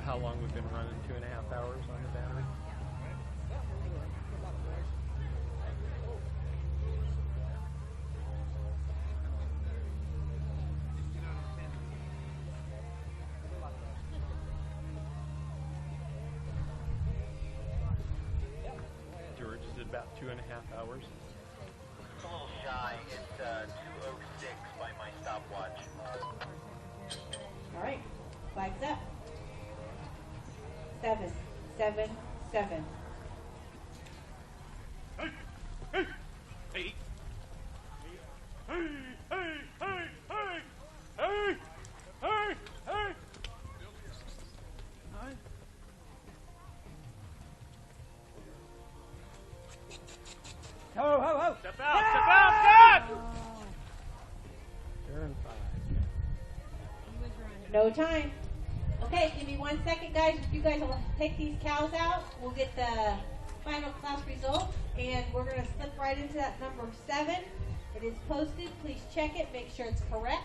how long we've been running 2.5 hours on the battery? George, is it about 2.5 hours? It's a little shy. It's 2:06 by my stopwatch. All right, flags up. 7, 7, 7. Hey! Hey! Hey! Hey! Hey! Hey! Hey! Hey! Hey! Hey! Ho, ho, ho! Step out! Step out! Step! Turn 5. No time. Okay, give me 1 second, guys. If you guys will take these cows out, we'll get the final class results, and we're going to slip right into that number 7. It is posted. Please check it. Make sure it's correct.